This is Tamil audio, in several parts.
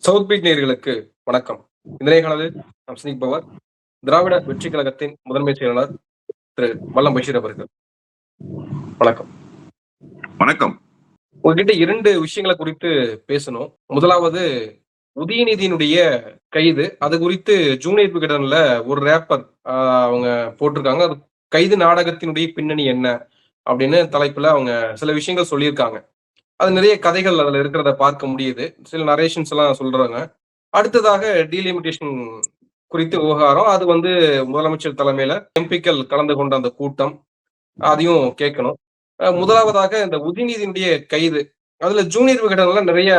சவுத் பீட் நேயர்களுக்கு வணக்கம். இந்த நேர்காணலில் நாம் சந்திப்பவர் திராவிட வெற்றிக் கழகத்தின் முதன்மை செயலாளர் திரு மல்லம் பஷீர் அவர்கள். வணக்கம். வணக்கம். உங்ககிட்ட 2 விஷயங்கள குறித்து பேசணும். முதலாவது உதயநிதியினுடைய கைது. அது குறித்து ஜூனியர் விகடன்ல ஒரு ரேப்பர் அவங்க போட்டிருக்காங்க. அது கைது நாடகத்தினுடைய பின்னணி என்ன? அப்படின்னு தலைப்புல அவங்க சில விஷயங்கள் சொல்லியிருக்காங்க. அது நிறைய கதைகள் அதுல இருக்கிறத பார்க்க முடியுது. சில நரேஷன்ஸ் எல்லாம் சொல்றாங்க. அடுத்ததாக டீலிமிட்டேஷன் குறித்து விவகாரம். அது முதலமைச்சர் தலைமையில எம்பிக்கள் கலந்து கொண்ட அந்த கூட்டம். அதையும் கேட்கணும். முதலாவதாக இந்த உதயநிதியினுடைய கைது. அதுல ஜூனியர் விகடன்ல நிறைய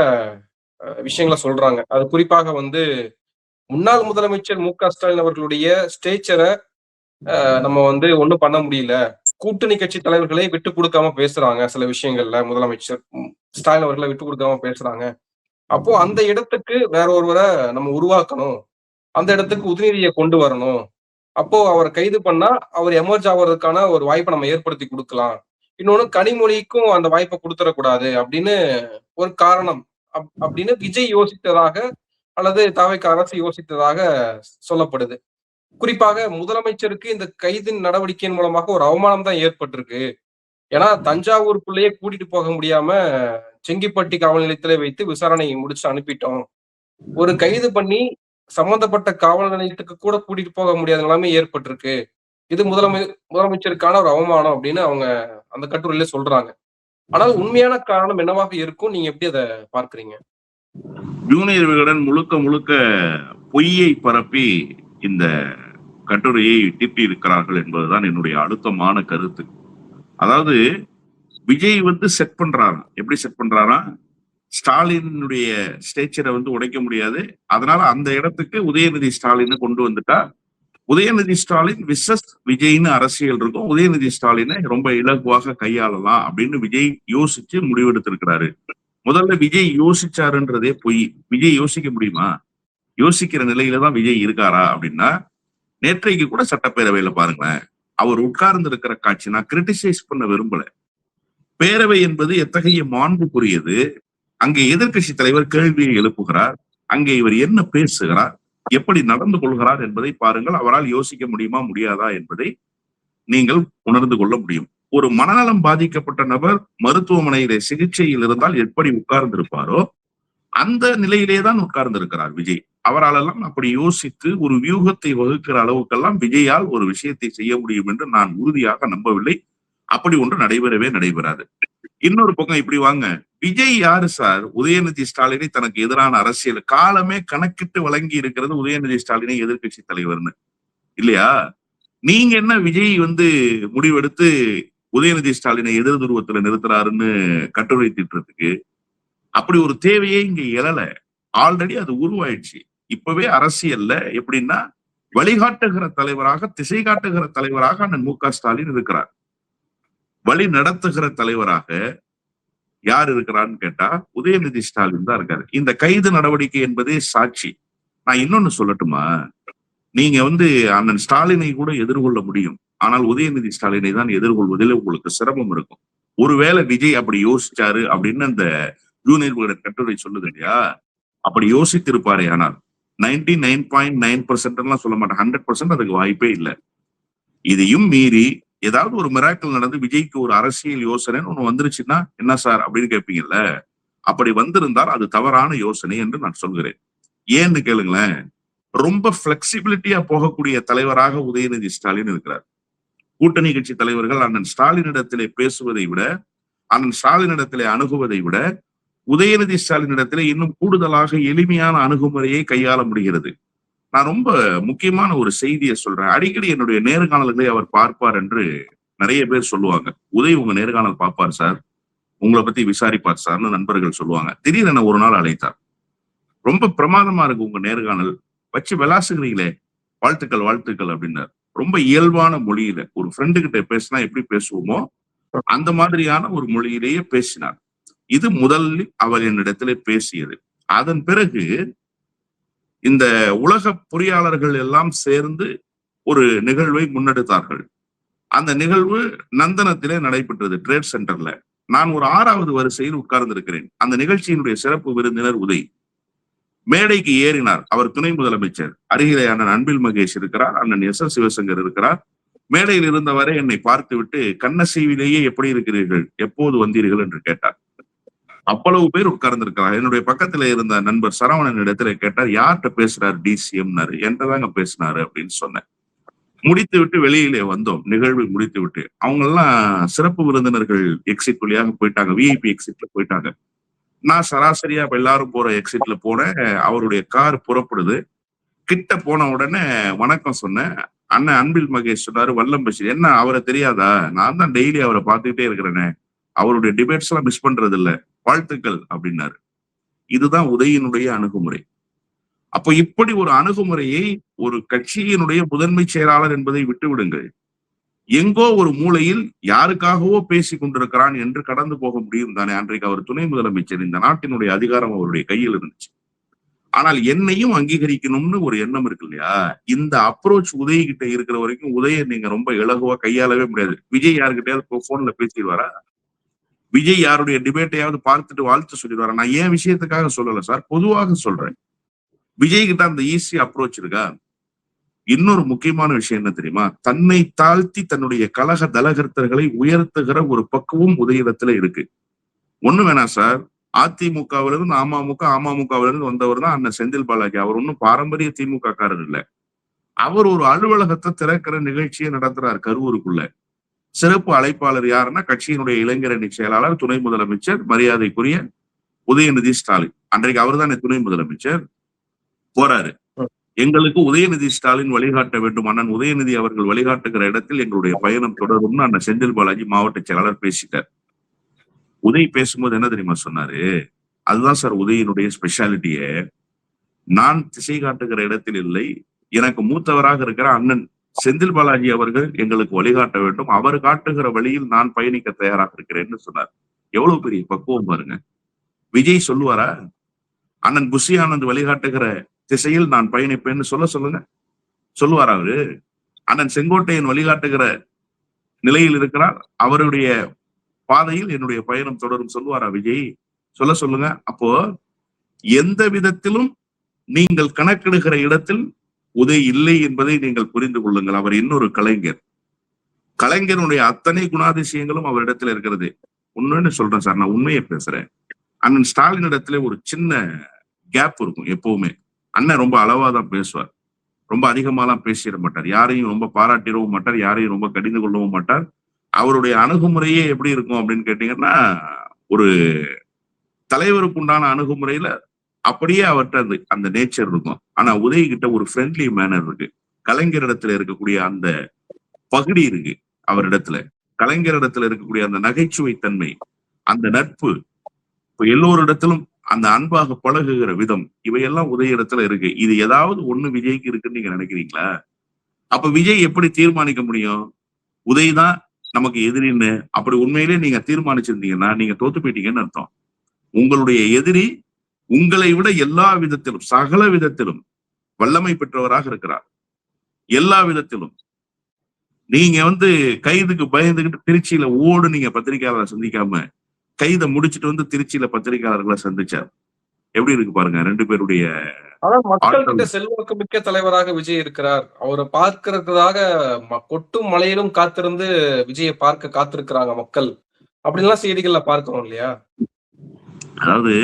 விஷயங்கள சொல்றாங்க. அது குறிப்பாக முன்னாள் முதலமைச்சர் மு.க. ஸ்டாலின் அவர்களுடைய ஸ்டேச்சர நம்ம ஒண்ணும் பண்ண முடியல. கூட்டணி கட்சி தலைவர்களை விட்டுக் கொடுக்காம பேசுறாங்க சில விஷயங்கள்ல. முதலமைச்சர் ஸ்டாலின் அவர்களை விட்டுக் கொடுக்காம பேசுறாங்க. அப்போ அந்த இடத்துக்கு வேற ஒருவரை நம்ம உருவாக்கணும். அந்த இடத்துக்கு உதயநிதியை கொண்டு வரணும். அப்போ அவரை கைது பண்ணா அவர் எமர்ஜ் ஆவதற்கான ஒரு வாய்ப்பை நம்ம ஏற்படுத்தி கொடுக்கலாம். இன்னொன்னு கனிமொழிக்கும் அந்த வாய்ப்பை கொடுத்துடக்கூடாது அப்படின்னு ஒரு காரணம் அப்படின்னு விஜய் யோசித்ததாக அல்லது தவிக அரசு யோசித்ததாக சொல்லப்படுது. குறிப்பாக முதலமைச்சருக்கு இந்த கைதின் நடவடிக்கையின் மூலமாக ஒரு அவமானம் தான் ஏற்பட்டிருக்கு. ஏன்னா தஞ்சாவூருக்குள்ளேயே கூட்டிட்டு போக முடியாம செங்கிப்பட்டி காவல் நிலையத்திலே வைத்து விசாரணை முடிச்சு அனுப்பிட்டோம். ஒரு கைது பண்ணி சம்பந்தப்பட்ட காவல் நிலையத்துக்கு கூட கூட்டிட்டு போக முடியாத நிலைமை ஏற்பட்டிருக்கு. இது முதலமைச்சருக்கான ஒரு அவமானம் அப்படின்னு அவங்க அந்த கட்டுரையில சொல்றாங்க. ஆனால் உண்மையான காரணம் என்னவாக இருக்கும்? நீங்க எப்படி அதை பார்க்கிறீங்க? ஜூனியர் விகடன் முழுக்க முழுக்க பொய்யை பரப்பி இந்த கட்டுரையை தீட்டி இருக்கிறார்கள் என்பதுதான் என்னுடைய அழுத்தமான கருத்து. அதாவது விஜய் செட் பண்றாராம். எப்படி செட் பண்றாராம்? ஸ்டாலினுடைய ஸ்டேச்சரை உடைக்க முடியாது. அதனால அந்த இடத்துக்கு உதயநிதி ஸ்டாலினை கொண்டு வந்துட்டா உதயநிதி ஸ்டாலின் விசஸ் விஜய்னு அரசியல் இருக்கும். உதயநிதி ஸ்டாலினை ரொம்ப இலகுவாக கையாளலாம் அப்படின்னு விஜய் யோசிச்சு முடிவெடுத்திருக்கிறாரு. முதல்ல விஜய் யோசிச்சாருன்றதே பொய். விஜய் யோசிக்க முடியுமா? யோசிக்கிற நிலையில தான் விஜய் இருக்காரா அப்படின்னா, நேற்றைக்கு கூட சட்டப்பேரவையில பாருங்களேன், அவர் உட்கார்ந்து இருக்கிற காட்சி நான் கிரிட்டிசைஸ் பண்ண விரும்பல. பேரவை என்பது எத்தகைய மாண்புக்குரியது. அங்கே எதிர்க்கட்சி தலைவர் கேள்வியை எழுப்புகிறார். அங்கே இவர் என்ன பேசுகிறார், எப்படி நடந்து கொள்கிறார் என்பதை பாருங்கள். அவரால் யோசிக்க முடியுமா முடியாதா என்பதை நீங்கள் உணர்ந்து கொள்ள முடியும். ஒரு மனநலம் பாதிக்கப்பட்ட நபர் மருத்துவமனையிலே சிகிச்சையில் இருந்தால் எப்படி உட்கார்ந்திருப்பாரோ அந்த நிலையிலே தான் உட்கார்ந்து இருக்கிறார் விஜய். அவரால் எல்லாம் அப்படி யோசித்து ஒரு வியூகத்தை வகுக்கிற அளவுக்கெல்லாம் விஜயால் ஒரு விஷயத்தை செய்ய முடியும் என்று நான் உறுதியாக நம்பவில்லை. அப்படி ஒன்று நடைபெறாது. இன்னொரு பக்கம் இப்படி வாங்க, விஜய் யாரு சார்? உதயநிதி ஸ்டாலினை தனக்கு எதிரான அரசியல் காலமே கணக்கிட்டு வழங்கி இருக்கிறது உதயநிதி ஸ்டாலினை எதிர்கட்சி தலைவர்னு இல்லையா? நீங்க என்ன விஜய் முடிவெடுத்து உதயநிதி ஸ்டாலினை எதிர் துருவத்துல நிறுத்துறாருன்னு கட்டுரை திட்டுறதுக்கு அப்படி ஒரு தேவையே இங்க எழல. ஆல்ரெடி அது உருவாயிடுச்சு. இப்பவே அரசியல்ல எப்படின்னா வழிகாட்டுகிற தலைவராக, திசை காட்டுகிற தலைவராக அண்ணன் மு.க. ஸ்டாலின் இருக்கிறார். வழி நடத்துகிற தலைவராக யார் இருக்கிறான்னு கேட்டா உதயநிதி ஸ்டாலின் தான் இருக்காரு. இந்த கைது நடவடிக்கை என்பதே சாட்சி. நான் இன்னொன்னு சொல்லட்டுமா? நீங்க அண்ணன் ஸ்டாலினை கூட எதிர்கொள்ள முடியும். ஆனால் உதயநிதி ஸ்டாலினை தான் எதிர்கொள்வதில் உங்களுக்கு சிரமம் இருக்கும். ஒருவேளை விஜய் அப்படி யோசிச்சாரு அப்படின்னு அந்த ஜூனியர் விகடன் கட்டுரை சொல்லுது இல்லையா? அப்படி யோசித்திருப்பாரே ஆனால் 99.9% சொல்ல மாட்டேன், 100% அதுக்கு வாய்ப்பே இல்லை. இதையும் மீறி ஏதாவது ஒரு மிராக்கிள் நடந்து விஜய்க்கு ஒரு அரசியல் யோசனைன்னு ஒண்ணு வந்துருச்சுன்னா என்ன சார் அப்படின்னு கேட்பீங்கல்ல. அப்படி வந்திருந்தால் அது தவறான யோசனை என்று நான் சொல்கிறேன். ஏன்னு கேளுங்களேன், ரொம்ப பிளெக்சிபிலிட்டியா போகக்கூடிய தலைவராக உதயநிதி ஸ்டாலின் இருக்கிறார். கூட்டணி கட்சி தலைவர்கள் அண்ணன் ஸ்டாலினிடத்திலே பேசுவதை விட, அண்ணன் ஸ்டாலினிடத்திலே அணுகுவதை விட உதயநிதி ஸ்டாலினிடத்திலே இன்னும் கூடுதலாக எளிமையான அணுகுமுறையை கையாள முடிகிறது. நான் ரொம்ப முக்கியமான ஒரு செய்தியை சொல்றேன். அடிக்கடி என்னுடைய நேர்காணல்களை அவர் பார்ப்பார் என்று நிறைய பேர் சொல்லுவாங்க. உதய் உங்க நேர்காணல் பார்ப்பார் சார், உங்களை பத்தி விசாரிப்பார் சார்னு நண்பர்கள் சொல்லுவாங்க. திடீரென ஒரு நாள் அழைத்தார். ரொம்ப பிரமாதமா இருக்கு உங்க நேர்காணல், வச்சு விளாசுகிறீங்களே, வாழ்த்துக்கள் வாழ்த்துக்கள் அப்படின்னார். ரொம்ப இயல்பான மொழியில, ஒரு ஃப்ரெண்டு கிட்ட பேசினா எப்படி பேசுவோமோ அந்த மாதிரியான ஒரு மொழியிலேயே பேசினார். இது முதலில் அவர் என்னிடத்திலே பேசியது. அதன் பிறகு இந்த உலக பொறியாளர்கள் எல்லாம் சேர்ந்து ஒரு நிகழ்வை முன்னெடுத்தார்கள். அந்த நிகழ்வு நந்தனத்திலே நடைபெற்றது, ட்ரேட் சென்டர்ல. நான் ஒரு 6வது வரிசையில் உட்கார்ந்து இருக்கிறேன். அந்த நிகழ்ச்சியினுடைய சிறப்பு விருந்தினர் உதய். மேடைக்கு ஏறினார். அவர் துணை முதலமைச்சர். அருகிலே அண்ணன் அன்பில் மகேஷ் இருக்கிறார், அண்ணன் எஸ். எஸ். சிவசங்கர் இருக்கிறார். மேடையில் இருந்தவரை என்னை பார்த்துவிட்டு கண்ணசைவிலேயே எப்படி இருக்கிறீர்கள், எப்போது வந்தீர்கள் என்று கேட்டார். அவ்வளவு பேர் உட்கார்ந்து இருக்கிறார். என்னுடைய பக்கத்துல இருந்த நண்பர் சரவணன் இடத்துல கேட்டார், யார்கிட்ட பேசுறாரு டிசிஎம்னாரு. என்கிட்டதாங்க பேசினாரு அப்படின்னு சொன்னேன். முடித்து விட்டு வெளியிலே வந்தோம். நிகழ்வு முடித்து விட்டு அவங்க எல்லாம் சிறப்பு விருந்தினர்கள் எக்ஸிட் வழியாக போயிட்டாங்க, விஐபி எக்ஸிட்ல போயிட்டாங்க. நான் சராசரியா எல்லாரும் போற எக்ஸிட்ல போனேன். அவருடைய கார் புறப்படுது. கிட்ட போன உடனே வணக்கம் சொன்னேன். அண்ணன் அன்பில் மகேஷ் சொன்னாரு, வல்லம் பஷீர். என்ன அவரை தெரியாதா? நான் தான் டெய்லி அவரை பார்த்துக்கிட்டே இருக்கிறேனே, அவருடைய டிபேட்ஸ் எல்லாம் மிஸ் பண்றது இல்ல, வாழ்த்துக்கள் அப்படின்னாரு. இதுதான் உதயினுடைய அணுகுமுறை. அப்ப இப்படி ஒரு அணுகுமுறையை ஒரு கட்சியினுடைய முதன்மை செயலாளர் என்பதை விட்டு விடுங்கள், எங்கோ ஒரு மூலையில் யாருக்காகவோ பேசி கொண்டிருக்கிறான் என்று கடந்து போக முடியும் தானே. அன்றைக்கு அவர் துணை முதலமைச்சர், இந்த நாட்டினுடைய அதிகாரம் அவருடைய கையில் இருந்துச்சு. ஆனால் என்னையும் அங்கீகரிக்கணும்னு ஒரு எண்ணம் இருக்கு இல்லையா? இந்த அப்ரோச் உதய் கிட்ட இருக்கிற வரைக்கும் உதய நீங்க ரொம்ப இலகுவா கையாளவே முடியாது. விஜய் யாருக்கிட்டையாவது போன்ல பேசிடுவாரா? விஜய் யாருடைய டிபேட்டையாவது பார்த்துட்டு வாழ்த்து சொல்லிடுவாரா? நான் ஏன் விஷயத்துக்காக சொல்லல சார், பொதுவாக சொல்றேன். விஜய் கிட்ட அந்த ஈஸி அப்ரோச் இருக்கா? இன்னொரு முக்கியமான விஷயம் என்ன தெரியுமா? தன்னை தாழ்த்தி தன்னுடைய கழக தலகர்த்தர்களை உயர்த்துகிற ஒரு பக்குவம் உதயத்துல இருக்கு. ஒண்ணு வேணாம் சார், அதிமுகவிலிருந்து அமமுக, அமமுகவிலிருந்து வந்தவர் தான் அண்ணன் செந்தில் பாலாஜி. அவர் ஒன்னும் பாரம்பரிய திமுக காரர் இல்ல. அவர் ஒரு அலுவலகத்தை திறக்கிற நிகழ்ச்சியை நடத்துறார் கரூருக்குள்ள. சிறப்பு அழைப்பாளர் யாருன்னா கட்சியினுடைய இளைஞரணி செயலாளர், துணை முதலமைச்சர் மரியாதைக்குரிய உதயநிதி ஸ்டாலின். அன்றைக்கு அவர் தான் துணை முதலமைச்சர். போறாரு. எங்களுக்கு உதயநிதி ஸ்டாலின் வழிகாட்ட வேண்டும், அண்ணன் உதயநிதி அவர்கள் வழிகாட்டுகிற இடத்தில் எங்களுடைய பயணம் தொடரும்னு அண்ணன் செந்தில் பாலாஜி மாவட்ட செயலாளர் பேசிட்டார். உதய் பேசும்போது என்ன தெரியுமா சொன்னாரு? அதுதான் சார் உதயினுடைய ஸ்பெஷாலிட்டியே. நான் திசை காட்டுகிற இடத்தில் இல்லை, எனக்கு மூத்தவராக இருக்கிற அண்ணன் செந்தில் பாலாஜி அவர்கள் எங்களுக்கு வழிகாட்ட வேண்டும், அவர் காட்டுகிற வழியில் நான் பயணிக்க தயாராக இருக்கிறேன்னு சொன்னார். எவ்வளவு பெரிய பக்குவம் பாருங்க. விஜய் சொல்லுவாரா? அண்ணன் புஷி ஆனந்த் வழிகாட்டுகிற திசையில் நான் பயணிப்பேன்னு சொல்லுங்க, சொல்லுவாரா அவரு? அண்ணன் செங்கோட்டையன் வழிகாட்டுகிற நிலையில் இருக்கிறார், அவருடைய பாதையில் என்னுடைய பயணம் தொடரும் சொல்லுவாரா விஜய்? சொல்லுங்க. அப்போ எந்த விதத்திலும் நீங்கள் கணக்கெடுகிற இடத்தில் உதய் இல்லை என்பதை நீங்கள் புரிந்து கொள்ளுங்கள். அவர் இன்னொரு கலைஞர். கலைஞருடைய அத்தனை குணாதிசயங்களும் அவரிடத்துல இருக்கிறது. உண்மைன்னு சொல்றேன் சார், நான் உண்மையை பேசுறேன். அண்ணன் ஸ்டாலின் இடத்துல ஒரு சின்ன கேப் இருக்கும் எப்பவுமே. அண்ணன் ரொம்ப அளவாதான் பேசுவார், ரொம்ப அதிகமாலாம் பேசிட மாட்டார், யாரையும் ரொம்ப பாராட்டிடவும் மாட்டார், யாரையும் ரொம்ப கடிந்து கொள்ளவும் மாட்டார். அவருடைய அணுகுமுறையே எப்படி இருக்கும் அப்படின்னு கேட்டீங்கன்னா, ஒரு தலைவருக்கு உண்டான அணுகுமுறையில அப்படியே அவர்கிட்ட அந்த நேச்சர் இருக்கும். ஆனா உதய் கிட்ட ஒரு ஃப்ரெண்ட்லி மேனர் இருக்கு. கலைஞரிடத்துல இருக்கக்கூடிய அந்த பகுடி இருக்கு அவரிடத்துல. கலைஞரிடத்துல இருக்கக்கூடிய அந்த நகைச்சுவை தன்மை, அந்த நட்பு, இப்ப எல்லோரிடத்திலும் அந்த அன்பாக பழகுகிற விதம், இவையெல்லாம் உதய இடத்துல இருக்கு. இது ஏதாவது ஒண்ணு விஜய்க்கு இருக்குன்னு நீங்க நினைக்கிறீங்களா? அப்ப விஜய் எப்படி தீர்மானிக்க முடியும் உதய் தான் நமக்கு எதிரின்னு? அப்படி உண்மையிலே நீங்க தீர்மானிச்சிருந்தீங்கன்னா நீங்க தோத்து போயிட்டீங்கன்னு அர்த்தம். உங்களுடைய எதிரி உங்களை விட எல்லா விதத்திலும், சகல விதத்திலும் வல்லமை பெற்றவராக இருக்கிறார். எல்லா விதத்திலும். நீங்க கைதுக்கு பயந்துகிட்டு திருச்சியில நீங்க பத்திரிகையாளரை சந்திக்காம கைதை முடிச்சுட்டு திருச்சியில பத்திரிகையாளர்களை சந்திச்சார். எப்படி இருக்கு பாருங்க ரெண்டு பேருடைய. அதான் மக்கள் கிட்ட செல்வாக்கு மிக்க தலைவராக விஜய் இருக்கிறார். அவரை பார்க்கறதுக்காக கொட்டும் மலையிலும் காத்திருந்து விஜயை பார்க்க காத்திருக்கிறாங்க மக்கள். அப்படின்லாம் செய்திகள்ல பார்க்கிறோம் இல்லையா? அதாவது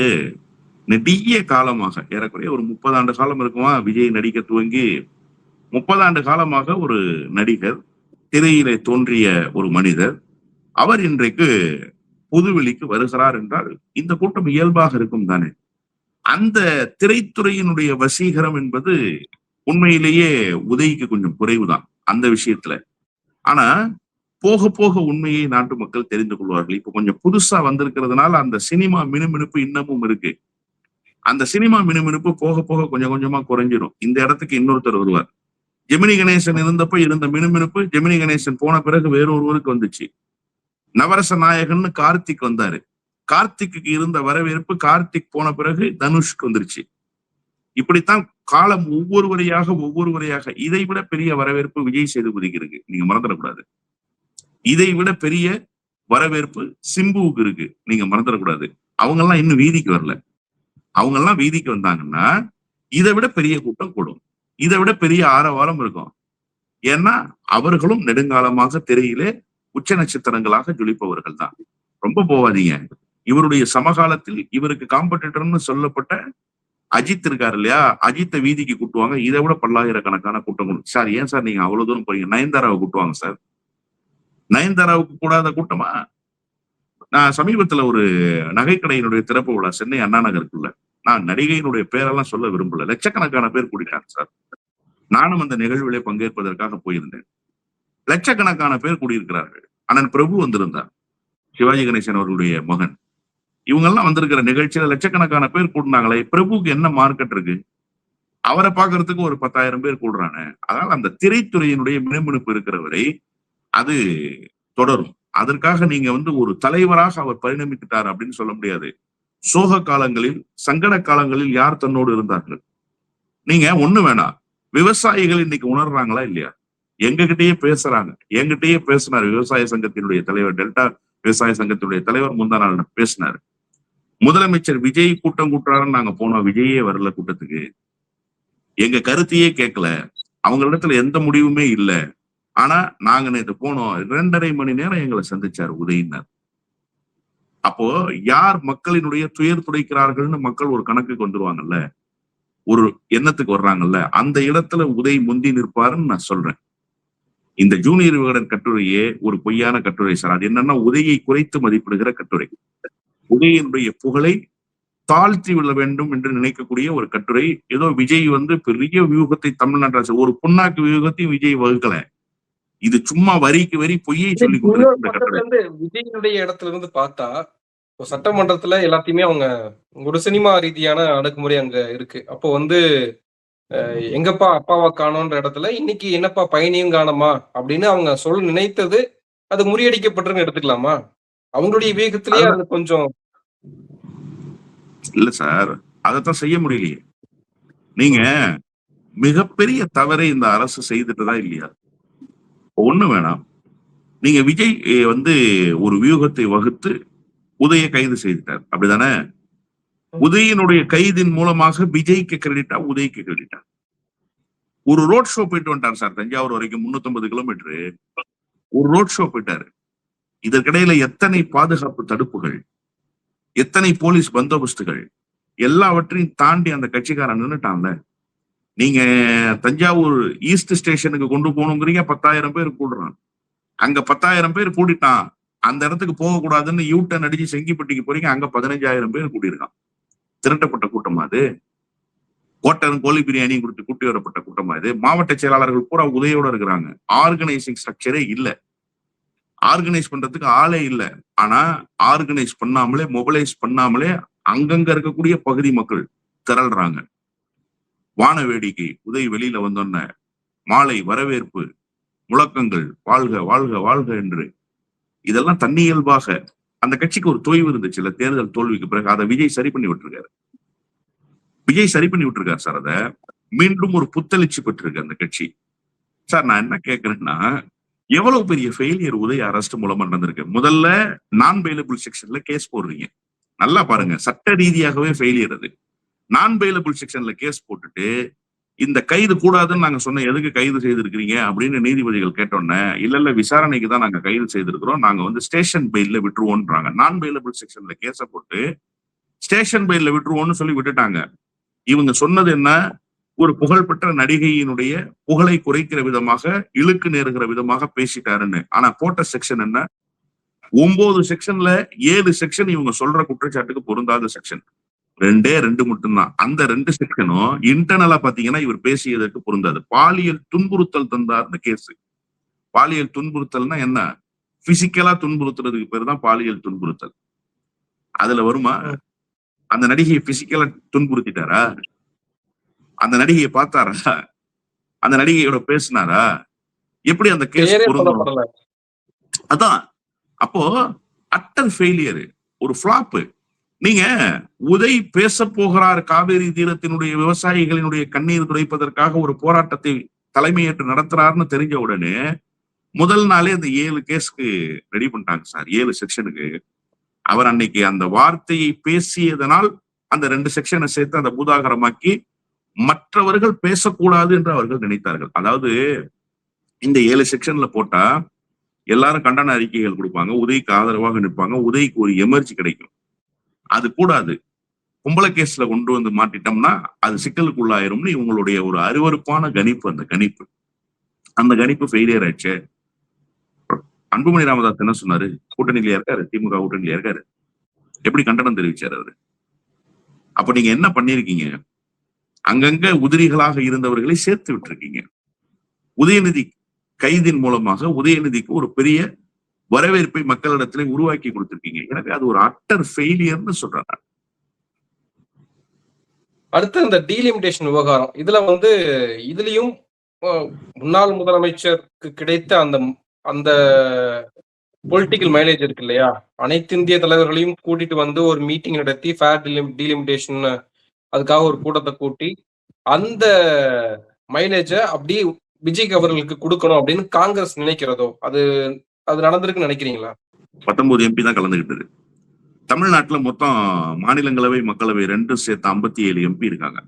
நெடிய காலமாக, ஏறக்குறைய ஒரு 30 ஆண்டு காலம் இருக்குமா விஜய் நடிக்க துவங்கி. 30 ஆண்டு காலமாக ஒரு நடிகர், திரையிலே தோன்றிய ஒரு மனிதர், அவர் இன்றைக்கு பொதுவெளிக்கு வருகிறார் என்றால் இந்த கூட்டம் இயல்பாக இருக்கும் தானே. அந்த திரைத்துறையினுடைய வசீகரம் என்பது உண்மையிலேயே உதய்க்கு கொஞ்சம் குறைவுதான் அந்த விஷயத்துல. ஆனா போக போக உண்மையை நாட்டு மக்கள் தெரிந்து கொள்வார்கள். இப்ப கொஞ்சம் புதுசா வந்திருக்கிறதுனால அந்த சினிமா மினுமினுப்பு இன்னமும் இருக்கு. அந்த சினிமா மினுமினுப்பு போக போக கொஞ்சம் கொஞ்சமா குறைஞ்சிடும். இந்த இடத்துக்கு இன்னொருத்தர் வருவார். ஜெமினி கணேசன் இருந்தப்ப இருந்த மினுமினுப்பு ஜெமினி கணேசன் போன பிறகு வேறொருவருக்கு வந்துச்சு. நவரச நாயகன்னு கார்த்திக் வந்தாரு. கார்த்திக்கு இருந்த வரவேற்பு கார்த்திக் போன பிறகு தனுஷ்க்கு வந்துருச்சு. இப்படித்தான் காலம் ஒவ்வொருவரையாக இதை விட பெரிய வரவேற்பு விஜய் சேதுபதிக்கு இருக்கு, நீங்க மறந்துடக்கூடாது. இதை விட பெரிய வரவேற்பு சிம்புவுக்கு இருக்கு, நீங்க மறந்துடக்கூடாது. அவங்க எல்லாம் இன்னும் வீதிக்கு வரல. அவங்க எல்லாம் வீதிக்கு வந்தாங்கன்னா இதை விட பெரிய கூட்டம் கூடும், இதை விட பெரிய ஆரவாரம் இருக்கும். ஏன்னா அவர்களும் நெடுங்காலமாக திரையிலே உச்ச நட்சத்திரங்களாக ஜொலிப்பவர்கள் தான். ரொம்ப போவாதீங்க. இவருடைய சமகாலத்தில் இவருக்கு காம்படிட்டர்னு சொல்லப்பட்ட அஜித் இருக்காரு இல்லையா, அஜித்தை வீதிக்கு கூட்டுவாங்க, இதை விட பல்லாயிரக்கணக்கான கூட்டம் கூடும். சார் ஏன் சார் நீங்க அவ்வளவு தூரம் போறீங்க? நயன்தாராவை கூட்டுவாங்க சார். நயன்தாராவுக்கு கூடாத கூட்டமா? நான் சமீபத்துல ஒரு நகைக்கடையினுடைய திறப்பு விழா சென்னை அண்ணா நகருக்குள்ள, நான் நடிகையினுடைய பேரெல்லாம் சொல்ல விரும்பல, லட்சக்கணக்கான பேர் கூடிட்டாங்க சார். நானும் அந்த நிகழ்விலே பங்கேற்பதற்காக போயிருந்தேன். லட்சக்கணக்கான பேர் கூடியிருக்கிறார்கள். அண்ணன் பிரபு வந்திருந்தார், சிவாஜி கணேசன் அவர்களுடைய மகன். இவங்க எல்லாம் வந்திருக்கிற நிகழ்ச்சியில லட்சக்கணக்கான பேர் கூடினாங்களே, பிரபுக்கு என்ன மார்க்கெட் இருக்கு? அவரை பாக்குறதுக்கு ஒரு 10,000 பேர் கூடுறாங்க. அதனால அந்த திரைத்துறையினுடைய மினுமினுப்பு இருக்கிறவரை அது தொடரும். அதற்காக நீங்க ஒரு தலைவராக அவர் பரிணமித்துட்டார் அப்படின்னு சொல்ல முடியாது. சோக காலங்களில், சங்கட காலங்களில் யார் தன்னோடு இருந்தார்கள்? நீங்க ஒண்ணு வேணாம், விவசாயிகள் இன்னைக்கு உணர்றாங்களா இல்லையா? எங்ககிட்டயே பேசுறாங்க. என்கிட்டயே பேசினார் விவசாய சங்கத்தினுடைய தலைவர், டெல்டா விவசாய சங்கத்தினுடைய தலைவர் முந்தா நாள் பேசினார். முதலமைச்சர் விஜய் கூட்டம் கூட்டுறாருன்னு நாங்க போனோம், விஜயே வரல கூட்டத்துக்கு. எங்க கருத்தையே கேட்கல, அவங்களிடத்துல எந்த முடிவுமே இல்ல. ஆனா நாங்க நேற்று போனோம், 2.5 மணி நேரம் எங்களை சந்திச்சார் உதயினர். அப்போ யார் மக்களினுடைய துயர் துடைக்கிறார்கள்னு மக்கள் ஒரு கணக்குக்கு வந்துருவாங்கல்ல, ஒரு எண்ணத்துக்கு வர்றாங்கல்ல, அந்த இடத்துல உதய் முந்தி நிற்பாருன்னு நான் சொல்றேன். இந்த ஜூனியர் விகடன் கட்டுரையே ஒரு பொய்யான கட்டுரை சார். அது என்னன்னா உதயை குறைத்து மதிப்பிடுகிற கட்டுரை. உதயனுடைய புகழை தாழ்த்தி விட வேண்டும் என்று நினைக்கக்கூடிய ஒரு கட்டுரை. ஏதோ விஜய் பெரிய வியூகத்தை தமிழ்நாட்டில் ஒரு புண்ணாக்கு வியூகத்தையும் விஜய் வகுக்கல. இது சும்மா வரிக்கு வரி பொய்யை சொல்லி கொடுத்து விஜயனுடைய இடத்துல இருந்து பார்த்தா சட்டமன்றத்துல எல்லாத்தையுமே அவங்க ஒரு சினிமா ரீதியான அடக்குமுறை அங்க இருக்கு. அப்போ எங்கப்பா அப்பாவா காணோன்ற இடத்துல இன்னைக்கு என்னப்பா பையனையும் காணோமா அப்படின்னு அவங்க சொல்ல நினைத்தது அது முறியடிக்கப்பட்டிருன்னு எடுத்துக்கலாமா? அவங்களுடைய வேகத்திலேயே அது கொஞ்சம் இல்ல சார், அதைத்தான் செய்ய முடியலையே. நீங்க மிகப்பெரிய தவறை இந்த அரசு செய்துட்டுதா இல்லையா? ஒண்ணு வேணாம், நீங்க விஜய் ஒரு வியூகத்தை வகுத்து உதய கைது செய்துட்டார், அப்படிதானே? உதயனுடைய கைதின் மூலமாக விஜய்க்கு கிரெடிட்டா உதய்க்கு கிரெடிட்டா? ஒரு ரோட் ஷோ போயிட்டு வந்துட்டார் சார், தஞ்சாவூர் வரைக்கும் 350 கிலோமீட்டரு ஒரு ரோட் ஷோ போயிட்டாரு. இதற்கிடையில எத்தனை பாதுகாப்பு தடுப்புகள், எத்தனை போலீஸ் பந்தோபஸ்துகள், எல்லாவற்றையும் தாண்டி அந்த கட்சிக்காரன் நின்னுட்டான்ல. நீங்க தஞ்சாவூர் ஈஸ்ட் ஸ்டேஷனுக்கு கொண்டு போகணுங்கிறீங்க, 10,000 பேர் கூடுறான். அங்க 10,000 பேர் கூடிட்டான், அந்த இடத்துக்கு போகக்கூடாதுன்னு யூட்டன் அடிச்சு செங்கிப்பட்டிக்கு போறீங்க, அங்க 15,000 பேர் கூடியிருக்கான். திரட்டப்பட்ட கூட்டமா அது? கோட்டன் கோழி பிரியாணி கொடுத்து கூட்டி வரப்பட்ட கூட்டமா இது? மாவட்ட செயலாளர்கள் பூரா உதயோட இருக்கிறாங்க. ஆர்கனைசிங் ஸ்ட்ரக்சரே இல்ல, ஆர்கனைஸ் பண்றதுக்கு ஆளே இல்ல. ஆனா ஆர்கனைஸ் பண்ணாமலே, மொபிலைஸ் பண்ணாமலே அங்கங்க இருக்கக்கூடிய பகுதி மக்கள் திரள்றாங்க. வான வேடிக்கை, உதய் வெளியில வந்தோன்ன மாலை வரவேற்பு, முழக்கங்கள், வாழ்க வாழ்க வாழ்க என்று. இதெல்லாம் தன்னியல்பாக அந்த கட்சிக்கு ஒரு தொய்வு இருந்துச்சு தேர்தல் தோல்விக்கு பிறகு. அதை விஜய் சரி பண்ணி விட்டுருக்காரு. விஜய் சரி பண்ணி விட்டுருக்காரு சார். அதை மீண்டும் ஒரு புத்தளிச்சு பெற்றிருக்கு அந்த கட்சி. சார் நான் என்ன கேட்கிறேன்னா, எவ்வளவு பெரிய ஃபெயிலியர் உதய அரெஸ்ட் மூலமா நடந்திருக்கு. முதல்ல நான் பெயிலபிள் செக்ஷன்ல கேஸ் போடுறீங்க, நல்லா பாருங்க, சட்ட ரீதியாகவே ஃபெயிலியர் அது. நான் பெயிலபிள் செக்ஷன்ல கேஸ் போட்டுட்டு இந்த கைது கூடாதுன்னு நாங்க சொன்ன, எதுக்கு கைது செய்திருக்கிறீங்க அப்படின்னு நீதிபதிகள் கேட்டோன்னே, இல்ல விசாரணைக்கு தான் நாங்க கைது செய்திருக்கிறோம், நாங்க ஸ்டேஷன் பெயில்ல விட்டுருவோன்றாங்க. நான் பெயிலபிள் செக்ஷன்ல கேஸ போட்டு ஸ்டேஷன் பெயில்ல விட்டுருவோம்னு சொல்லி விட்டுட்டாங்க. இவங்க சொன்னது என்ன? ஒரு புகழ்பெற்ற நடிகையினுடைய புகழை குறைக்கிற விதமாக, இழுக்கு நேருகிற விதமாக பேசிட்டாருன்னு. ஆனா போட்ட செக்ஷன் என்ன? 9 செக்ஷன்ல 7 செக்ஷன் இவங்க சொல்ற குற்றச்சாட்டுக்கு பொருந்தாத செக்ஷன். 2 மட்டும்தான். அந்த 2 செக்ஷனும் இன்டர்னலா பாத்தீங்கன்னா இவர் பேசியதற்கு பொருந்தாது. பாலியல் துன்புறுத்தல் தந்தார் இந்த கேஸ். பாலியல் துன்புறுத்தல்னா என்ன? பிசிக்கலா துன்புறுத்துறதுக்கு பேர் தான் பாலியல் துன்புறுத்தல். அதுல வருமா? அந்த நடிகையை பிசிக்கலா துன்புறுத்திட்டாரா? அந்த நடிகையை பார்த்தாரா? அந்த நடிகையோட பேசினாரா? எப்படி அந்த கேஸ் பொருந்தும்? அதான். அப்போ அட்டர் ஃபெயிலியர், ஒரு ஃபிளாப். நீங்க உதய் பேச போகிறார் காவேரி தீரத்தினுடைய விவசாயிகளினுடைய கண்ணீர் துடைப்பதற்காக ஒரு போராட்டத்தை தலைமையேற்று நடத்துறாருன்னு தெரிஞ்ச உடனே முதல் நாளே அந்த 7 கேஸ்க்கு ரெடி பண்ணிட்டாங்க சார், 7 செக்ஷனுக்கு. அவர் அன்னைக்கு அந்த வார்த்தையை பேசியதனால் அந்த 2 செக்ஷனை சேர்த்து அந்த பூதாகரமாக்கி மற்றவர்கள் பேசக்கூடாது என்று அவர்கள் நினைத்தார்கள். அதாவது இந்த 7 செக்ஷன்ல போட்டா எல்லாரும் கண்டன அறிக்கைகள் கொடுப்பாங்க, உதய்க்கு ஆதரவாக நிற்பாங்க, உதய்க்கு ஒரு எமர்ஜி கிடைக்கும். அது கூடாது. கும்பல கேஸ்ல கொண்டு வந்து மாட்டிட்டோம்னா அது சிக்கலுக்குள்ளாயிரும்னு இவங்களுடைய ஒரு அருவருப்பான கணிப்பு. அந்த கணிப்பு ஃபெயிலியர் ஆயிடுச்சு. அன்புமணி ராமதாஸ் என்ன சொன்னாரு? கூட்டணியில இருக்காரு, திமுக கூட்டணியில இருக்காரு, எப்படி கண்டனம் தெரிவிச்சாரு அவரு? அப்ப நீங்க என்ன பண்ணிருக்கீங்க? அங்கங்க உதிரிகளாக இருந்தவர்களை சேர்த்து விட்டுருக்கீங்க. உதயநிதி கைதின் மூலமாக உதயநிதிக்கு ஒரு பெரிய வரவேற்பை மக்களிடத்திலே உருவாக்கி கொடுத்திருக்கீங்க. எனக்கு அது ஒரு அட்டர் ஃபெயிலியர்னு சொல்றேன். அடுத்து இந்த டீலிமிட்டேஷன் விவகாரம், இதுலயும் முன்னாள் முதலமைச்சருக்கு கிடைத்த அந்த பொலிட்டிக்கல் மைலேஜ் இருக்கு இல்லையா? அனைத்து இந்திய தலைவர்களையும் கூட்டிட்டு வந்து ஒரு மீட்டிங் நடத்தி ஃபேர் டீலிமிட்டேஷன் அதுக்காக ஒரு கூட்டத்தை கூட்டி அந்த மைலேஜ அப்படியே விஜய்க்கு அவர்களுக்கு கொடுக்கணும் அப்படின்னு காங்கிரஸ் நினைக்கிறதோ அது நடந்திருக்குன்னு நினைக்கிறீங்களா? 19 எம்பி தான் கலந்துகிட்டது. தமிழ்நாட்டுல மொத்தம் மாநிலங்களவை மக்களவை 2 சேர்த்து 57 எம்பி இருக்காங்க.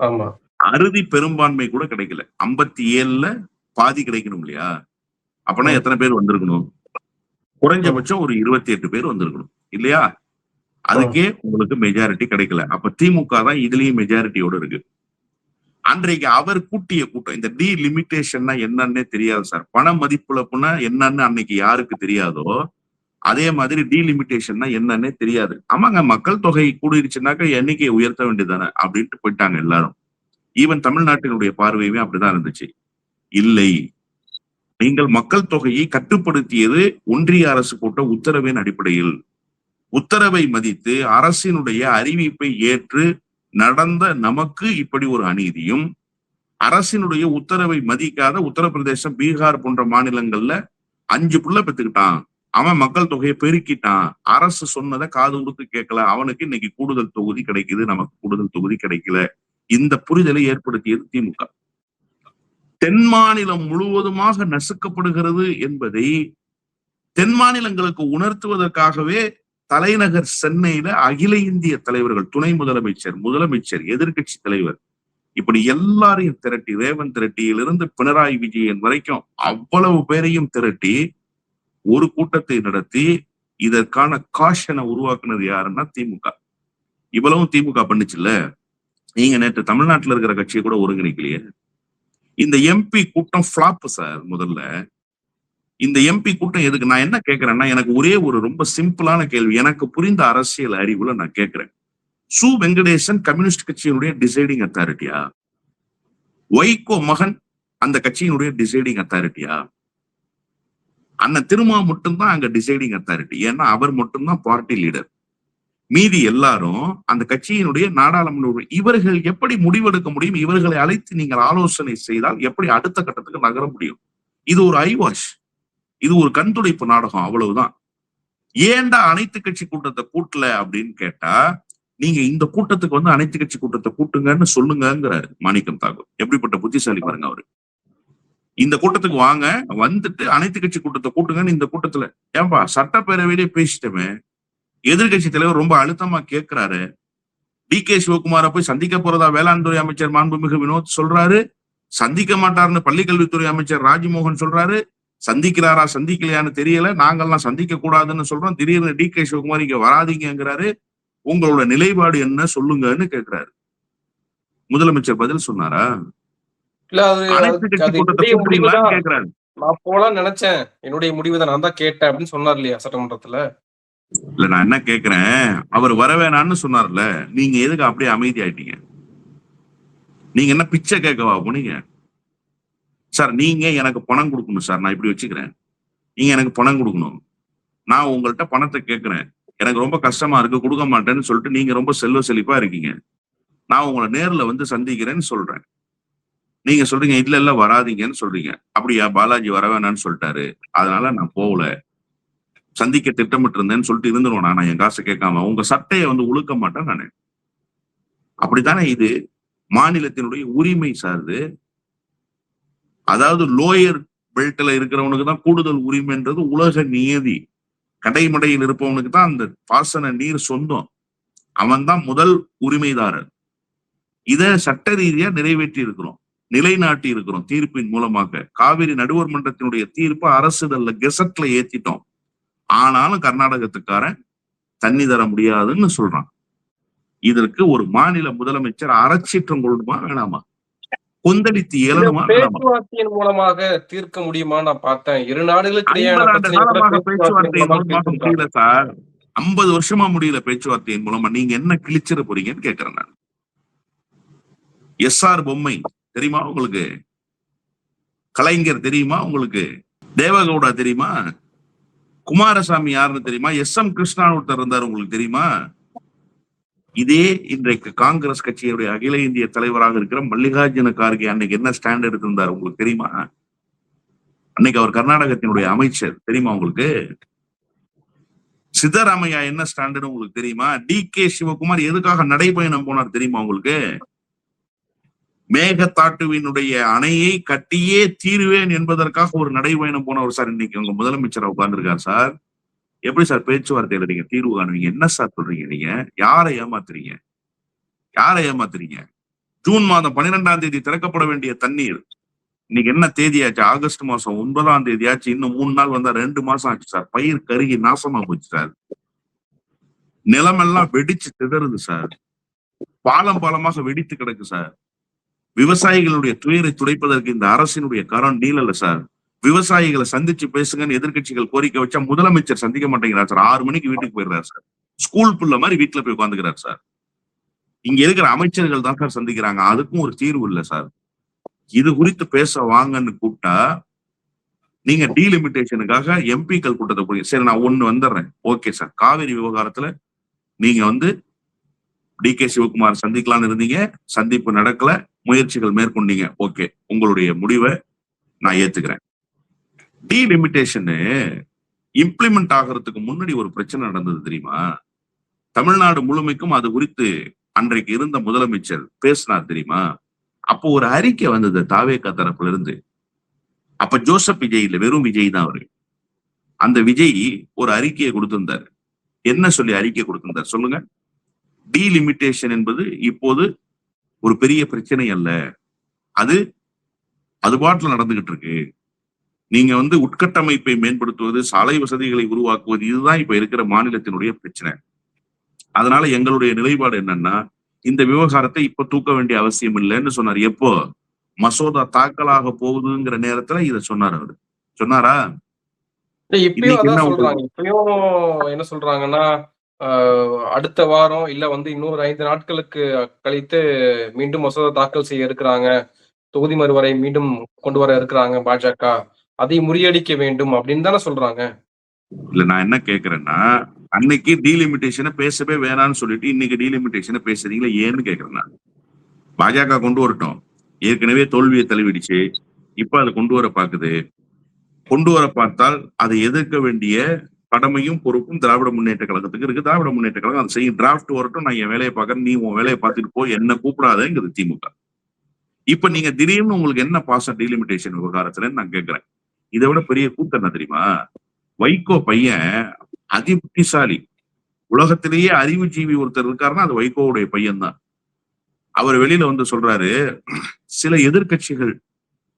ஆமா, அறுதி பெரும்பான்மை கூட கிடைக்கல. 57ல பாதி கிடைக்கணும் இல்லையா? அப்பனா எத்தனை பேர் வந்திருக்கணும்? குறைஞ்சபட்சம் ஒரு 28 பேர் வந்திருக்கணும் இல்லையா? அதுக்கே உங்களுக்கு மெஜாரிட்டி கிடைக்கல. அப்ப திமுக தான் இதுலயும் மெஜாரிட்டியோட இருக்கு. அன்றைக்கு அவர் கூட்டிய கூட்டம், இந்த டீலிமிட்டேஷன்னா என்னன்னே தெரியாது சார். பண மதிப்பிழப்புனா என்னன்னு அன்னைக்கு யாருக்கு தெரியாதோ அதே மாதிரி டீலிமிட்டேஷன்னா என்னன்னே தெரியாது. ஆமாங்க, மக்கள் தொகை கூடிருச்சுனாக்க எண்ணிக்கையை உயர்த்த வேண்டியதானே அப்படின்ட்டு போயிட்டாங்க எல்லாரும். ஈவன் தமிழ்நாட்டினுடைய பார்வையுமே அப்படிதான் இருந்துச்சு. இல்லை, நீங்கள் மக்கள் தொகையை கட்டுப்படுத்தியது ஒன்றிய அரசு போட்ட உத்தரவின் அடிப்படையில். உத்தரவை மதித்து அரசினுடைய அறிவிப்பை ஏற்று நடந்த நமக்கு இப்படி ஒரு அநீதியும், அரசினுடைய உத்தரவை மதிக்காத உத்தரப்பிரதேசம், பீகார் போன்ற மாநிலங்கள்ல 5 புள்ள பெத்துக்கிட்டான், அவன் மக்கள் தொகையை பெருக்கிட்டான், அரசு சொன்னதை காது கொடுத்து கேட்கல, அவனுக்கு இன்னைக்கு கூடுதல் தொகுதி கிடைக்குது, நமக்கு கூடுதல் தொகுதி கிடைக்கல. இந்த புரிதலை ஏற்படுத்தியது திமுக. தென் மாநிலம் முழுவதுமாக நசுக்கப்படுகிறது என்பதை தென் மாநிலங்களுக்கு உணர்த்துவதற்காகவே தலைநகர் சென்னையில அகில இந்திய தலைவர்கள், துணை முதலமைச்சர், முதலமைச்சர், எதிர்கட்சி தலைவர், இப்படி எல்லாரையும் திரட்டி, ரேவந்த் ரெட்டியிலிருந்து பினராயி விஜயன் வரைக்கும் அவ்வளவு பேரையும் திரட்டி ஒரு கூட்டத்தை நடத்தி இதற்கான காஷனை உருவாக்குனது யாருன்னா திமுக. இவ்வளவும் திமுக பண்ணுச்சுல்ல. நீங்க நேற்று தமிழ்நாட்டுல இருக்கிற கட்சியை கூட ஒருங்கிணைக்கலையே. இந்த எம்பி கூட்டம் ஃபிளாப் சார். முதல்ல இந்த எம்பி கூட்டம் எதுக்கு? நான் என்ன கேட்கிறேன்னா, எனக்கு ஒரே ஒரு ரொம்ப சிம்பிளான கேள்வி, எனக்கு புரிந்த அரசியல் அறிவுல நான் கேட்கிறேன். சு வெங்கடேசன் கம்யூனிஸ்ட் கட்சியினுடைய டிசைடிங் அத்தாரிட்டியா? வைகோ மகன் அந்த கட்சியினுடைய டிசைடிங் அத்தாரிட்டியா? அண்ணன் திருமா மட்டும்தான் அங்க டிசைடிங் அத்தாரிட்டி. ஏன்னா அவர் மட்டும்தான் பார்ட்டி லீடர். மீதி எல்லாரும் அந்த கட்சியினுடைய நாடாளுமன்ற. இவர்கள் எப்படி முடிவெடுக்க முடியும்? இவர்களை அழைத்து நீங்கள் ஆலோசனை செய்தால் எப்படி அடுத்த கட்டத்துக்கு நகர முடியும்? இது ஒரு ஐவாஷ், இது ஒரு கண்துடைப்பு நாடகம், அவ்வளவுதான். ஏன்டா அனைத்து கட்சி கூட்டத்தை கூட்டல அப்படின்னு கேட்டா, நீங்க இந்த கூட்டத்துக்கு வந்து அனைத்து கட்சி கூட்டத்தை கூட்டுங்கன்னு சொல்லுங்கிறாரு மாணிக்கம் தாக்கூர். எப்படிப்பட்ட புத்திசாலி பாருங்க அவரு. இந்த கூட்டத்துக்கு வாங்க, வந்துட்டு அனைத்து கட்சி கூட்டத்தை கூட்டுங்கன்னு இந்த கூட்டத்துல. ஏன்பா சட்டப்பேரவையிலே பேசிட்டமே, எதிர்கட்சி தலைவர் ரொம்ப அழுத்தமா கேட்கிறாரு. டி.கே. சிவகுமாரை போய் சந்திக்க போறதா வேளாண் துறை அமைச்சர் மாண்புமிகு வினோத் சொல்றாரு. சந்திக்க மாட்டாருன்னு பள்ளிக்கல்வித்துறை அமைச்சர் ராஜ்மோகன் சொல்றாரு. சந்திக்கிறாரா சந்திக்கலையான்னு தெரியல. நாங்கள்லாம் சந்திக்க கூடாதுன்னு சொல்றோம். திடீர்னு டி.கே. சிவகுமார் இங்க வராதீங்கிறாரு. உங்களோட நிலைப்பாடு என்ன சொல்லுங்கன்னு கேட்கிறாரு. முதலமைச்சர் பதில் சொன்னாரா? அனைத்து கட்சி கூட்டத்தை கூப்பிடுறீங்களான்னு கேட்கிறாரு. நான் போலாம் நினைச்சேன், என்னுடைய முடிவுதான், நான் தான் கேட்டேன் அப்படின்னு சொன்னார் இல்லையா சட்டமன்றத்துல? இல்ல, நான் என்ன கேட்கிறேன், அவர் வரவேணான்னு சொன்னார்ல, நீங்க எதுக்கு அப்படியே அமைதி ஆயிட்டீங்க? நீங்க என்ன பிச்சை கேட்கவா போனீங்க? சார் நீங்க எனக்கு பணம் கொடுக்கணும் சார், நான் இப்படி வச்சுக்கிறேன். நீங்க எனக்கு பணம் கொடுக்கணும், நான் உங்கள்கிட்ட பணத்தை கேட்கிறேன், எனக்கு ரொம்ப கஷ்டமா இருக்கு, கொடுக்க மாட்டேன்னு சொல்லிட்டு நீங்க ரொம்ப செல்வ செழிப்பா இருக்கீங்க. நான் உங்களை நேர்ல வந்து சந்திக்கிறேன்னு சொல்றேன். நீங்க சொல்றீங்க இல்ல இல்ல வராதீங்கன்னு சொல்றீங்க. அப்படியா? பாலாஜி வரவேணான்னு சொல்லிட்டாரு, அதனால நான் போகல, சந்திக்க திட்டமிட்டு இருந்தேன்னு சொல்லிட்டு இருந்துருவேன். நான் என் காசை கேட்காம உங்க சட்டையை வந்து உழுக்க மாட்டேன் நானு. அப்படித்தானே இது மாநிலத்தினுடைய உரிமை சார்ந்து. அதாவது லோயர் பெல்ட்ல இருக்கிறவனுக்கு தான் கூடுதல் உரிமைன்றது உலக நியதி. கடைமடையில் இருப்பவனுக்கு தான் அந்த பாசன நீர் சொந்தம். அவன் தான் முதல் உரிமைதாரர். இத சட்ட ரீதியா நிறைவேற்றி இருக்கிறோம், நிலைநாட்டி இருக்கிறோம் தீர்ப்பின் மூலமாக. காவிரி நடுவர் மன்றத்தினுடைய தீர்ப்பு அரசிதழ்ல கெசட்ல ஏத்திட்டோம். ஆனாலும் கர்நாடகத்துக்காரன் தண்ணி தர முடியாதுன்னு சொல்றான். இதற்கு ஒரு மாநில முதலமைச்சர் அறச்சீற்றம் கொள்ளணுமா வேணாமா? கொந்தளித்து எழணுமா வேணாமா? பேச்சுவார்த்தையின் மூலமாக தீர்க்க முடியுமா? நான் பார்த்தேன் 2 நாடுகளுக்கு 50 இடையான ஆண்டு பிரச்சனையை கூட காலமாக பேச்சுவார்த்தையின் பேச்சுவார்த்தையின் மூலமாக மூலமாக தீர்த்திருக்காங்க. முடியல சார். 50 வருஷமா முடியல பேச்சுவார்த்தையின் மூலமா. நீங்க என்ன கிழிச்சிட போறீங்கன்னு கேட்கிறேன் நான். எஸ்ஆர் பொம்மை தெரியுமா உங்களுக்கு? கலைஞர் தெரியுமா உங்களுக்கு? தேவகவுடா தெரியுமா? குமாரசாமி யாருன்னு தெரியுமா? எஸ்.எம். கிருஷ்ணான்னு ஒருத்தர் இருந்தார், உங்களுக்கு தெரியுமா? இதே இன்றைக்கு காங்கிரஸ் கட்சியுடைய அகில இந்திய தலைவராக இருக்கிற மல்லிகார்ஜுன கார்கே அன்னைக்கு என்ன ஸ்டாண்ட் எடுத்திருந்தார் உங்களுக்கு தெரியுமா? அன்னைக்கு அவர் கர்நாடகத்தினுடைய அமைச்சர், தெரியுமா உங்களுக்கு? சித்தராமையா என்ன ஸ்டாண்டுன்னு உங்களுக்கு தெரியுமா? டி.கே. சிவகுமார் எதுக்காக நடைபயணம் போனார் தெரியுமா உங்களுக்கு? மேகதாட்டுவினுடைய அணையை கட்டியே தீருவேன் என்பதற்காக ஒரு நடைபயணம் போனவர் சார். இன்னைக்கு உங்க முதலமைச்சர் உட்கார்ந்துருக்கார் சார். எப்படி சார் பேச்சுவார்த்தையில நீங்க தீர்வு காணுவீங்க? என்ன சார் சொல்றீங்க நீங்க? யாரை ஏமாத்துறீங்க? யாரை ஏமாத்துறீங்க? ஜூன் மாதம் 12ஆம் தேதி திறக்கப்பட வேண்டிய தண்ணீர் இன்னைக்கு என்ன தேதியாச்சு? ஆகஸ்ட் மாசம் 9ஆம் தேதி ஆச்சு. இன்னும் 3 நாள் வந்தா 2 மாசம் ஆச்சு சார். பயிர் கருகி நாசமா போச்சு சார். நிலமெல்லாம் வெடிச்சு திதறுது சார். பாலம் பாலமாக வெடித்து கிடக்கு சார். விவசாயிகளுடைய துயரை துடைப்பதற்கு இந்த அரசினுடைய கரம் நீளல்ல சார். விவசாயிகளை சந்திச்சு பேசுங்கன்னு எதிர்கட்சிகள் கோரிக்கை வச்சா முதலமைச்சர் சந்திக்க மாட்டேங்கிறார் சார். 6 மணிக்கு வீட்டுக்கு போயிடுறாரு சார். ஸ்கூல் புள்ள மாதிரி வீட்டுல போய் உட்காந்துக்கிறார் சார். இங்க இருக்கிற அமைச்சர்கள் தான் சார் சந்திக்கிறாங்க. அதுக்கும் ஒரு தீர்வு இல்லை சார். இது குறித்து பேச வாங்கன்னு கூப்பிட்டா நீங்க டீலிமிட்டேஷனுக்காக எம்பிக்கள் கூட்டத்தை போய் சரி நான் ஒண்ணு வந்துடுறேன். ஓகே சார், காவிரி விவகாரத்துல நீங்க டி.கே. சிவகுமார் சந்திக்கலாம்னு இருந்தீங்க, சந்திப்பு நடக்கல, முயற்சிகள் மேற்கொண்டீங்க. ஓகே, உங்களுடைய முடிவை நான் ஏத்துக்கிறேன். டீலிமிட்டேஷன் இம்ப்ளிமெண்ட் ஆகிறதுக்கு முன்னாடி ஒரு பிரச்சனை நடந்தது தெரியுமா? தமிழ்நாடு முழுமைக்கும் அது குறித்து அன்றைக்கு இருந்த முதலமைச்சர் பேசினார் தெரியுமா? அப்போ ஒரு அறிக்கை வந்தது தாவேகா தரப்புல இருந்து. அப்ப ஜோசப் விஜய் இல்ல, வெறும் விஜய் தான் அவரு. அந்த விஜய் ஒரு அறிக்கையை கொடுத்திருந்தார். என்ன சொல்லி அறிக்கை கொடுத்திருந்தார் சொல்லுங்க? டீலிமிட்டேஷன் என்பது இப்போது ஒரு பெரிய பிரச்சனை அல்ல, அது பாட்டுல நடந்துகிட்டு இருக்கு. நீங்க உட்கட்டமைப்பை மேம்படுத்துவது, சாலை வசதிகளை உருவாக்குவது, இதுதான் இப்ப இருக்கிற மாநிலத்தினுடைய பிரச்சனை. அதனால எங்களுடைய நிலைப்பாடு என்னன்னா, இந்த விவகாரத்தை இப்ப தூக்க வேண்டிய அவசியம் இல்லைன்னு சொன்னார். எப்போ மசோதா தாக்கலாக போகுதுங்கிற நேரத்துல இத சொன்னார். அவரு சொன்னாரா? இப்பயும் அதான் சொல்றாங்க. இப்பயும் என்ன சொல்றாங்கன்னா, அடுத்த வாரம் இல்ல இன்னொரு 5 நாட்களுக்கு கழித்து மீண்டும் மசோதா தாக்கல் செய்ய இருக்கிறாங்க. தொகுதி மறுவரை மீண்டும் கொண்டு வர இருக்கிறாங்க பாஜக. அதை முறியடிக்க வேண்டும் அப்படின்னு தானே சொல்றாங்க. இல்ல, நான் என்ன கேக்குறேன்னா, அன்னைக்கு டீலிமிட்டேஷனை பேசவே வேணாம்னு சொல்லிட்டு இன்னைக்கு டீலிமிட்டேஷனை பேசுறீங்களா ஏன்னு கேக்குறேன் நான். பாஜக கொண்டு வரட்டும், ஏற்கனவே தோல்வியை தழுவிடுச்சு, இப்ப அதை கொண்டு வர பாக்குது. கொண்டு வர பார்த்தால் அதை எதிர்க்க வேண்டிய கடமையும் பொறுப்பும் திராவிட முன்னேற்ற கழகத்துக்கு இருக்கு. திராவிட முன்னேற்ற கழகம் அதை செய்யும். டிராப்ட் வரட்டும், நான் என் வேலையை பார்க்கறேன், நீ உன் வேலையை பார்த்துட்டு போ, என்ன கூப்பிடாதேங்குது திமுக. இப்ப நீங்க திடீர்னு உங்களுக்கு என்ன பாசம் டீலிமிட்டேஷன் விவகாரத்துல நான் கேட்கிறேன். இதை விட பெரிய கூட்டம் என்ன தெரியுமா? வைகோ பையன் அதி புத்திசாலி, உலகத்திலேயே அறிவுஜீவி ஒருத்தர் இருக்காருன்னா அது வைகோவுடைய பையன் தான். அவர் வெளியில சொல்றாரு, சில எதிர்கட்சிகள்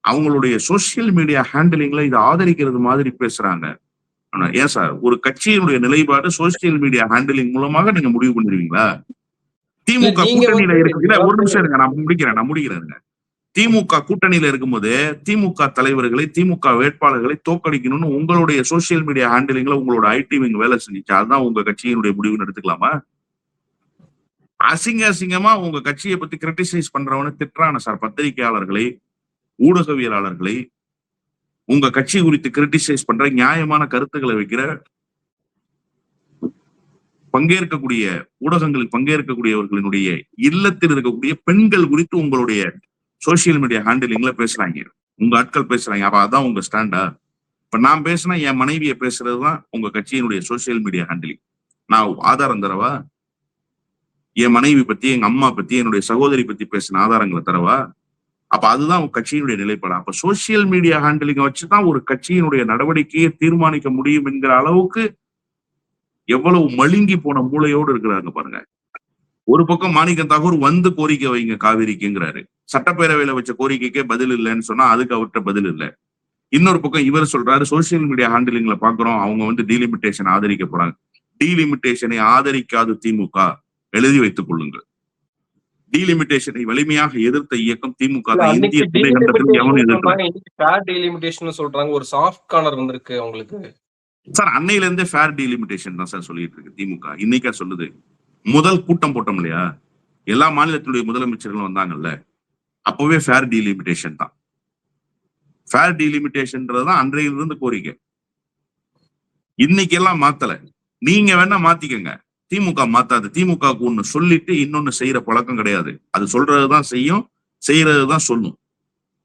அவங்களுடைய சோசியல் மீடியா ஹேண்டிலிங்ல இதை ஆதரிக்கிறது மாதிரி பேசுறாங்க. ஏன் சார், ஒரு கட்சியினுடைய நிலைப்பாடு சோசியல் மீடியா ஹேண்டிலிங் மூலமாக நீங்க முடிவு பண்ணிடுவீங்களா? திமுக கூட்டணியில இருக்குல்ல, ஒரு நிமிஷம் இருங்க, நான் முடிக்கிறேன். திமுக கூட்டணியில இருக்கும்போது திமுக தலைவர்களை, திமுக வேட்பாளர்களை தோக்கடிக்கணும்னு உங்களுடைய சோசியல் மீடியா ஹேண்டிலிங்ல உங்களோட ஐடி விங் வேலை செஞ்சுச்சு. அதுதான் உங்க கட்சியினுடைய முடிவுன்னு எடுத்துக்கலாமா? அசிங்கமா உங்க கட்சியை பத்தி கிரிட்டிசைஸ் பண்றவன திட்டுறான சார். பத்திரிகையாளர்களை, ஊடகவியலாளர்களை, உங்க கட்சி குறித்து கிரிட்டிசைஸ் பண்ற, நியாயமான கருத்துக்களை வைக்கிற, பங்கேற்கக்கூடிய ஊடகங்களில் பங்கேற்கக்கூடியவர்களினுடைய இல்லத்தில் இருக்கக்கூடிய பெண்கள் குறித்து உங்களுடைய சோசியல் மீடியா ஹேண்டிலிங்ல பேசுறாங்க, உங்க ஆட்கள் பேசுறாங்க. அப்ப அதான் உங்க ஸ்டாண்டா? இப்ப நான் பேசினா என் மனைவியை பேசுறதுதான் உங்க கட்சியினுடைய சோசியல் மீடியா ஹேண்டிலிங். நான் ஆதாரம் தரவா? என் மனைவி பத்தி, எங்க அம்மா பத்தி, என்னுடைய சகோதரி பத்தி பேசின ஆதாரங்களை தரவா? அப்ப அதுதான் உங்க கட்சியினுடைய நிலைப்பாடு. அப்ப சோசியல் மீடியா ஹேண்டிலிங்கை வச்சுதான் ஒரு கட்சியினுடைய நடவடிக்கையை தீர்மானிக்க முடியும் என்கிற அளவுக்கு எவ்வளவு மழுங்கி போன மூளையோடு இருக்கிறாங்க பாருங்க. ஒரு பக்கம் மாணிக்கம் தாகூர் வந்து கோரிக்கை வைங்க காவிரிக்குங்கிறாரு. சட்டப்பேரவையில வச்ச கோரிக்கைக்கே பதில் இல்லைன்னு சொன்னா அதுக்கு அவர்கிட்ட பதில் இல்லை. இன்னொரு பக்கம் இவர் சொல்றாரு சோசியல் மீடியா ஹேண்டிலிங்ல பாக்குறோம் அவங்க வந்து டீலிமிட்டேஷன் ஆதரிக்க போறாங்க. டீலிமிட்டேஷனை ஆதரிக்காத திமுக எழுதி வைத்துக் கொள்ளுங்கள். டீலிமிட்டேஷனை வலிமையாக எதிர்த்த இயக்கம் திமுக இல்ல, தான். இந்திய அன்னைக்கு துணைக்கண்டத்தில் எவனும் டீலிமிட்டேஷன் எதிர்க்கல. சொன்னாங்க, இன்னைக்கு ஃபேர் டீலிமிட்டேஷன் சொல்றாங்க. ஒரு சாஃப்ட் கார்னர் வந்திருக்கு அவங்களுக்கு. சார் அன்னையில இருந்தே ஃபேர் டீலிமிட்டேஷன் தான் சார் சொல்லிட்டு இருக்கு திமுக. இன்னைக்கா சொல்லுது? முதல் கூட்டம் போட்டோம் இல்லையா, எல்லா மாநிலத்தினுடைய முதலமைச்சர்களும் வந்தாங்கல்ல, அப்பவே ஃபேர் டீலிமிட்டேஷன் தான். ஃபேர் டீலிமிட்டேஷன்ன்றதுதான் அன்றையிலிருந்து கோரிக்கை. இன்னைக்கு எல்லாம் மாத்தல. நீங்க வேணா மாத்திக்கங்க, திமுக மாத்தாது. திமுகவுக்கு ஒண்ணு சொல்லிட்டு இன்னொன்னு செய்யற பழக்கம் கிடையாது. அது சொல்றதுதான் செய்யும், செய்யறதுதான் சொல்லும்.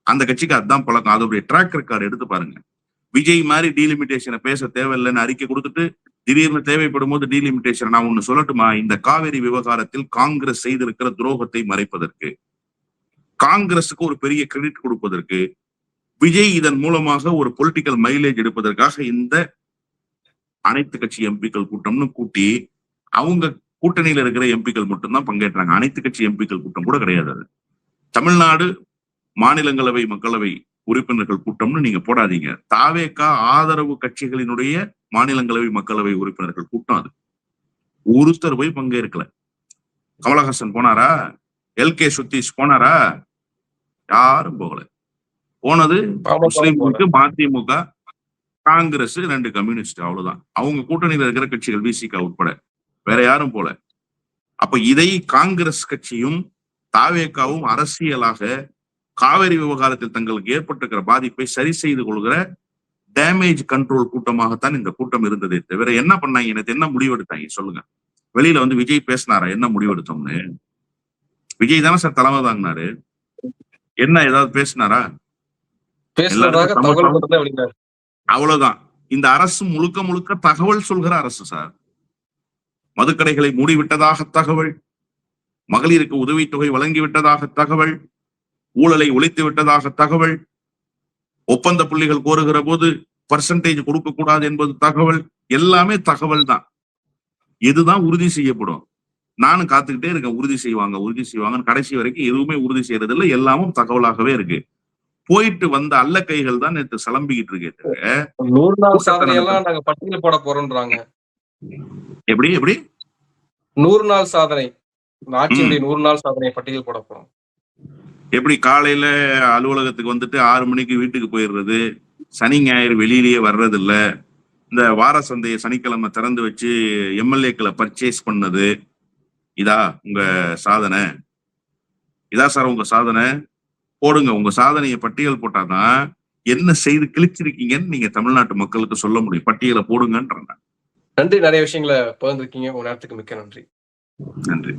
அந்த கட்சிக்கு அதுதான் பழக்கம். அதோடைய ட்ராக் ரெக்கார்டு எடுத்து பாருங்க. விஜய் மாதிரி டீலிமிட்டேஷனை பேச தேவையில்லைன்னு அறிக்கை கொடுத்துட்டு திடீர்னு தேவைப்படும் போது டீலிமிட்டேஷன். நான் ஒண்ணு சொல்லட்டுமா, இந்த காவிரி விவகாரத்தில் காங்கிரஸ் செய்திருக்கிற துரோகத்தை மறைப்பதற்கு, காங்கிரஸுக்கு ஒரு பெரிய கிரெடிட் கொடுப்பதற்கு, விஜய் இதன் மூலமாக ஒரு பொலிட்டிக்கல் மைலேஜ் எடுப்பதற்காக இந்த அனைத்து கட்சி எம்பிக்கள் கூட்டம்னு கூட்டி அவங்க கூட்டணியில இருக்கிற எம்பிக்கள் மட்டும்தான் பங்கேற்றாங்க. அனைத்து கட்சி எம்பிக்கள் கூட்டம் கூட கிடையாது. அது தமிழ்நாடு மாநிலங்களவை மக்களவை உறுப்பினர்கள் கூட்டம்னு நீங்க போடாதீங்க. தாவேகா ஆதரவு கட்சிகளினுடைய மாநிலங்களவை மக்களவை உறுப்பினர்கள் கூட்டம் அது. ஒருத்தர் போய் பங்கேற்கல. கமலஹாசன் போனாரா? எல்கே சுத்தீஷ் போனாரா? யாரும் போகல. போனது முஸ்லிம்களுக்கு மதிமுக, காங்கிரஸ், 2 கம்யூனிஸ்ட், அவ்வளவுதான். அவங்க கூட்டணியில இருக்கிற கட்சிகள் விசிக உட்பட வேற யாரும் போல. அப்ப இதை காங்கிரஸ் கட்சியும் தாவேகாவும் அரசியலாக காவிரி விவகாரத்தில் தங்களுக்கு ஏற்பட்டிருக்கிற பாதிப்பை சரி செய்து கொள்கிற டேமேஜ் கண்ட்ரோல் கூட்டமாகத்தான் இந்த கூட்டம் இருந்ததே தவிர என்ன பண்ணாங்க, எனக்கு என்ன முடிவெடுத்தாங்க சொல்லுங்க. வெளியில வந்து விஜய் பேசினாரா என்ன முடிவெடுத்தோம்னு? விஜய் தானே சார் தலைமை தாங்கினாரு. என்ன ஏதாவது பேசினாரா? அவ்வளவுதான். இந்த அரசு முழுக்க முழுக்க தகவல் சொல்கிற அரசு சார். மதுக்கடைகளை மூடிவிட்டதாக தகவல், மகளிருக்கு உதவித்தொகை வழங்கிவிட்டதாக தகவல், ஊழலை ஒழித்து விட்டதாக தகவல், ஒப்பந்த புள்ளிகள் கோருகிற போது பர்சன்டேஜ் கொடுக்க கூடாது என்பது தகவல். எல்லாமே தகவல் தான். எதுதான் உறுதி செய்யப்படும்? நானும் காத்துக்கிட்டே இருக்கேன், உறுதி செய்வாங்கன்னு. கடைசி வரைக்கும் எதுவுமே உறுதி செய்யறது இல்லை. எல்லாமும் தகவலாகவே இருக்கு. போயிட்டு வந்த அல்ல கைகள் தான் நேற்று சலம்பிக்கிட்டு இருக்கு. 100 நாள் சாதனையெல்லாம் நாங்க பட்டியல் போட போறோம்ன்றாங்க. எப்படி எப்படி 100 நாள் சாதனை, ஆட்சியுடைய 100 நாள் சாதனை பட்டியல் போட போறோம். எப்படி காலையில அலுவலகத்துக்கு வந்துட்டு 6 மணிக்கு வீட்டுக்கு போயிடுறது, சனி ஞாயிறு வெளியிலேயே வர்றது இல்ல, இந்த வார சந்தையை சனிக்கிழமை திறந்து வச்சு எம்எல்ஏக்களை பர்ச்சேஸ் பண்ணது, இதா உங்க சாதனை? இதா சார் உங்க சாதனை? போடுங்க. உங்க சாதனையை பட்டியல் போட்டாதான் என்ன செய்து கிழிச்சிருக்கீங்கன்னு நீங்க தமிழ்நாட்டு மக்களுக்கு சொல்ல முடியும். பட்டியலை போடுங்கன்றாங்க. நன்றி, நிறைய விஷயங்களை பகிர்ந்திருக்கீங்க. உங்க நேரத்துக்கு மிக்க நன்றி. நன்றி.